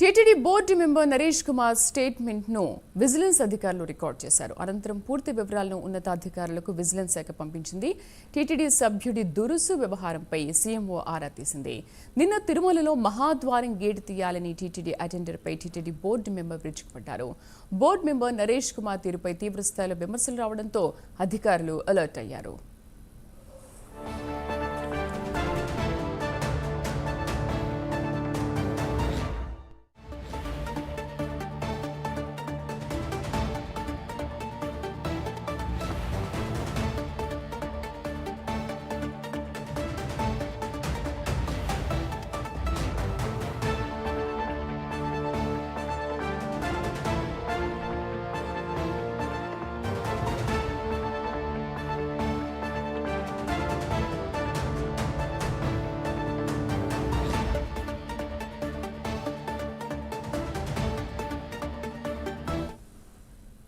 TTD board member Naresh Kumar statement ను vigilance అధికారులు record చేశారు. అనంతరం పూర్తి వివరాలను ఉన్నతాధికారులకు విజిలెన్స్ శాఖ పంపించింది. టీటీడీ సభ్యుడి దురుసు వ్యవహారంపై సీఎంఓ ఆరా తీసింది. నిన్న తిరుమలలో మహాద్వారం గేటు తీయాలని టీటీడీ అటెండర్పై టీటీడీ బోర్డు మెంబర్ విరుచుకుపడ్డారు. బోర్డు మెంబర్ నరేష్ కుమార్ తీరుపై తీవ్రస్థాయిలో విమర్శలు రావడంతో అధికారులు అలర్ట్ అయ్యారు.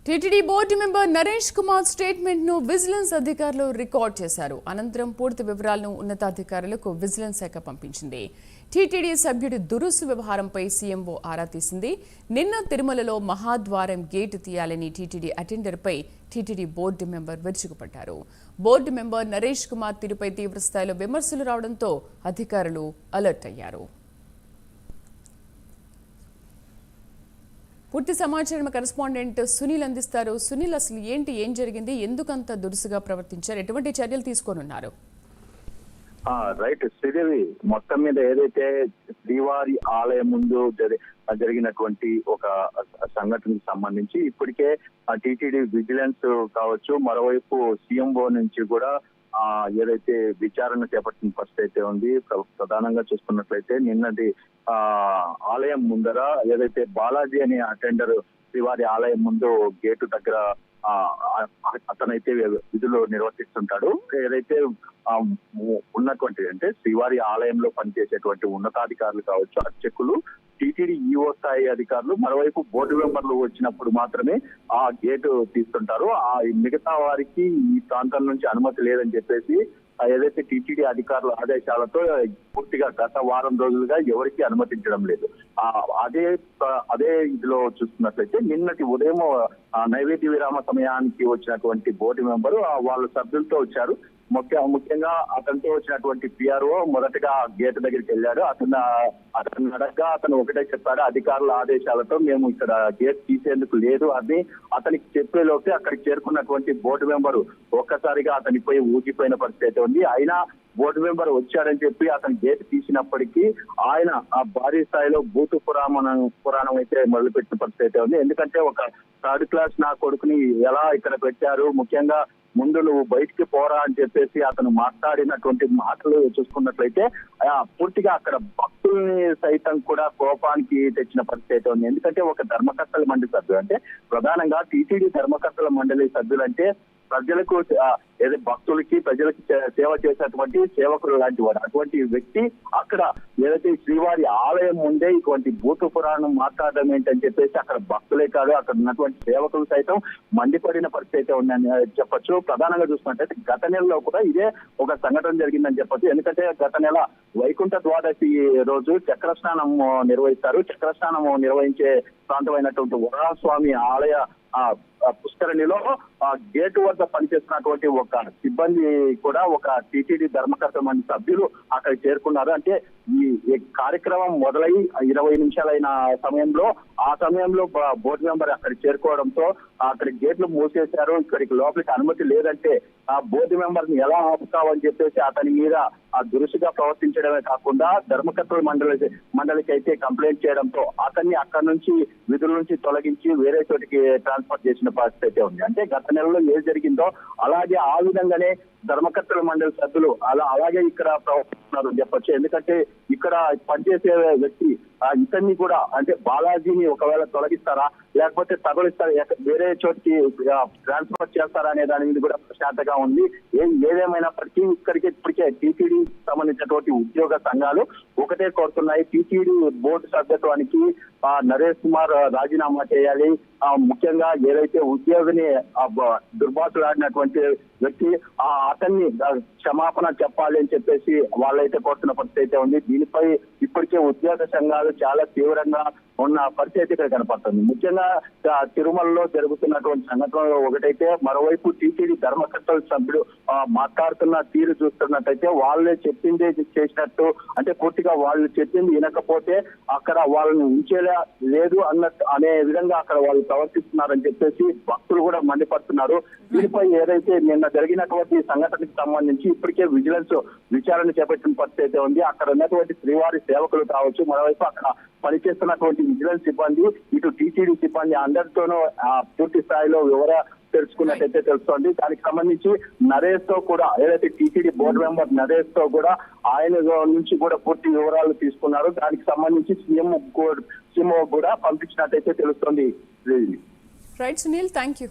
TTD board member Naresh Kumar statement ను విజిలెన్స్ అధికారులు రికార్డ్ చేశారు. అనంతరం పూర్తి వివరాలను ఉన్నతాధికారులకు విజిలెన్స్ శాఖ పంపించింది. టీటీడీ సభ్యుడి దురుసు వ్యవహారంపై సీఎంఓ ఆరా తీసింది. నిన్న తిరుమలలో మహాద్వారం గేటు తీయాలని టీటీడీ అటెండర్పై టీటీడీ బోర్డు మెంబర్ విరుచుకుపడ్డారు. బోర్డు మెంబర్ నరేష్ కుమార్ తీరుపై తీవ్రస్థాయిలో విమర్శలు రావడంతో అధికారులు అలర్ట్ అయ్యారు. పూర్తి సమాచారం కరెస్పాండెంట్ సునీల్ అందిస్తారు. సునీల్, అసలు ఏం జరిగింది, ఎందుకంత దురుసుగా ప్రవర్తించారు, ఎటువంటి చర్యలు తీసుకోనున్నారు? రైట్ శ్రీదేవి, మొత్తం మీద ఏదైతే శ్రీవారి ఆలయం ముందు జరిగినటువంటి ఒక సంఘటనకు సంబంధించి ఇప్పటికే టీటీడీ విజిలెన్స్ కావచ్చు, మరోవైపు సీఎంఓ నుంచి కూడా ఏదైతే విచారణ చేపట్టిన పరిస్థితి అయితే ఉంది. ప్రధానంగా చూసుకున్నట్లయితే నిన్నటి ఆలయం ముందర ఏదైతే బాలాజీ అనే అటెండర్ శ్రీవారి ఆలయం ముందు గేటు దగ్గర అతనైతే విధులు నిర్వర్తిస్తుంటాడు. ఏదైతే ఉన్నటువంటి అంటే శ్రీవారి ఆలయంలో పనిచేసేటువంటి ఉన్నతాధికారులు కావచ్చు, అర్చకులు, టీటీడీ ఈఓ స్థాయి అధికారులు, మరోవైపు బోర్డు మెంబర్లు వచ్చినప్పుడు మాత్రమే ఆ గేటు తీస్తుంటారు. ఆ మిగతా వారికి ఈ ప్రాంతం నుంచి అనుమతి లేదని చెప్పేసి ఏదైతే టీటీడీ అధికారుల ఆదేశాలతో పూర్తిగా గత వారం రోజులుగా ఎవరికి అనుమతించడం లేదు. అదే ఇదిలో చూస్తున్నట్లయితే నిన్నటి ఉదయం నైవేద్య విరామ సమయానికి వచ్చినటువంటి బోర్డు మెంబరు వాళ్ళ సభ్యులతో వచ్చారు. ముఖ్యంగా అతనితో వచ్చినటువంటి పిఆర్ఓ మొదటగా గేట్ దగ్గరికి వెళ్ళాడు. అతను అడగగా అతను ఒకటే చెప్పాడు, అధికారుల ఆదేశాలతో మేము ఇక్కడ గేట్ తీసేందుకు లేదు అని అతనికి చెప్పేలోపే అక్కడికి చేరుకున్నటువంటి బోర్డు మెంబరు ఒక్కసారిగా అతనిపై ఊగిపోయిన పరిస్థితి ఉంది. అయినా బోర్డు మెంబర్ వచ్చాడని చెప్పి అతను గేట్ తీసినప్పటికీ ఆయన ఆ భారీ స్థాయిలో భూత పురాణం అయితే మొదలుపెట్టిన పరిస్థితి ఉంది. ఎందుకంటే ఒక థర్డ్ క్లాస్ నా కొడుకుని ఎలా ఇక్కడ పెట్టారు, ముఖ్యంగా ముందు నువ్వు బయటికి పోరా అని చెప్పేసి అతను మాట్లాడినటువంటి మాటలు చూసుకున్నట్లయితే పూర్తిగా అక్కడ భక్తుల్ని సైతం కూడా కోపానికి తెచ్చిన పరిస్థితి ఉంది. ఎందుకంటే ఒక ధర్మకర్తల మండలి సభ్యులు అంటే ప్రధానంగా టీటీడీ ధర్మకర్తల మండలి సభ్యులు అంటే ప్రజలకు ఏదో భక్తులకి ప్రజలకి సేవ చేసేటువంటి సేవకులు లాంటి వాడు. అటువంటి వ్యక్తి అక్కడ ఏదైతే శ్రీవారి ఆలయం ముందే ఇటువంటి భూత పురాణం మాట్లాడడం ఏంటని చెప్పేసి అక్కడ భక్తులే కాదు అక్కడ ఉన్నటువంటి సేవకులు సైతం మండిపడిన పరిస్థితి ఉందని చెప్పొచ్చు. ప్రధానంగా చూసుకున్నట్టయితే గత నెలలో కూడా ఇదే ఒక సంఘటన జరిగిందని చెప్పొచ్చు. ఎందుకంటే గత నెల వైకుంఠ ద్వాదశి రోజు చక్రస్నానం నిర్వహిస్తారు. చక్రస్నానం నిర్వహించే ప్రాంతమైనటువంటి వరస్వామి ఆలయ పుష్కరిణిలో గేటు వద్ద పనిచేస్తున్నటువంటి ఒక సిబ్బంది కూడా ఒక టీటీడీ ధర్మకర్త మంది సభ్యులు అక్కడ చేరుకున్నారు. అంటే ఈ కార్యక్రమం మొదలై 20 నిమిషాలైన సమయంలో బోర్డు మెంబర్ అక్కడికి చేరుకోవడంతో అక్కడి గేట్లు మూసేశారు. ఇక్కడికి లోపలికి అనుమతి లేదంటే ఆ బోర్డు మెంబర్ ని ఎలా ఆపుతావని చెప్పేసి అతని మీద దురుసుగా ప్రవర్తించడమే కాకుండా ధర్మకర్తల మండలికి అయితే కంప్లైంట్ చేయడంతో అతన్ని అక్కడి నుంచి విధుల నుంచి తొలగించి వేరే చోటికి ట్రాన్స్ఫర్ చేసిన పరిస్థితి ఉంది. అంటే గత నెలలో ఏది జరిగిందో అలాగే ఆ విధంగానే ధర్మకర్తల మండలి సభ్యులు అలాగే ఇక్కడ ప్రవర్తిస్తున్నారు చెప్పొచ్చు. ఎందుకంటే ఇక్కడ పనిచేసే వ్యక్తి ఇతన్ని కూడా అంటే బాలాజీని ఒకవేళ తొలగిస్తారా లేకపోతే తగులిస్తారా వేరే చోటికి ట్రాన్స్ఫర్ చేస్తారా అనే దాని మీద కూడా ప్రశాంతగా ఉంది. ఏదేమైనప్పటికీ ఇప్పటికే టీటీడీ సంబంధించినటువంటి ఉద్యోగ సంఘాలు ఒకటే కోరుతున్నాయి, టీటీడీ బోర్డు సభ్యత్వానికి నరేష్ కుమార్ రాజీనామా చేయాలి. ముఖ్యంగా ఏదైతే ఏదైతే ఉద్యోగిని దుర్భాషలాడినటువంటి వ్యక్తి అతన్ని క్షమాపణ చెప్పాలి అని చెప్పేసి వాళ్ళైతే కోరుతున్న పరిస్థితి అయితే ఉంది. దీనిపై ఇప్పటికే ఉద్యోగ సంఘాలు చాలా తీవ్రంగా ఉన్న పరిస్థితి ఇక్కడ కనపడుతుంది. ముఖ్యంగా తిరుమలలో జరుగుతున్నటువంటి సంఘటనలో ఒకటైతే, మరోవైపు టీటీడీ ధర్మకర్తల సభ్యుడు మాట్లాడుతున్న తీరు చూస్తున్నట్టయితే వాళ్ళే చెప్పిందే చేసినట్టు, అంటే పూర్తిగా వాళ్ళు చెప్పింది వినకపోతే అక్కడ వాళ్ళని ఉంచేలా లేదు అనే విధంగా అక్కడ వాళ్ళు ప్రవర్తిస్తున్నారని చెప్పేసి భక్తులు కూడా మండిపడుతున్నారు. దీనిపై ఏదైతే నిన్న జరిగినటువంటి సంఘటనకు సంబంధించి ఇప్పటికే విజిలెన్స్ విచారణ చేపట్టిన పరిస్థితి అయితే ఉంది. అక్కడ ఉన్నటువంటి శ్రీవారి సేవకులు కావచ్చు, మరోవైపు అక్కడ పనిచేస్తున్నటువంటి విజిలెన్స్ సిబ్బంది, ఇటు టీటీడీ సిబ్బంది అందరితోనూ పూర్తి స్థాయిలో తెలుసుకున్నట్టయితే తెలుస్తోంది. దానికి సంబంధించి నరేష్ తో కూడా, ఏదైతే టీటీడీ బోర్డు మెంబర్ నరేష్ తో కూడా ఆయన నుంచి కూడా పూర్తి వివరాలు తీసుకున్నారు. దానికి సంబంధించి సీఎం కూడా పంపించినట్టయితే తెలుస్తోంది. Right Sunil, thank you.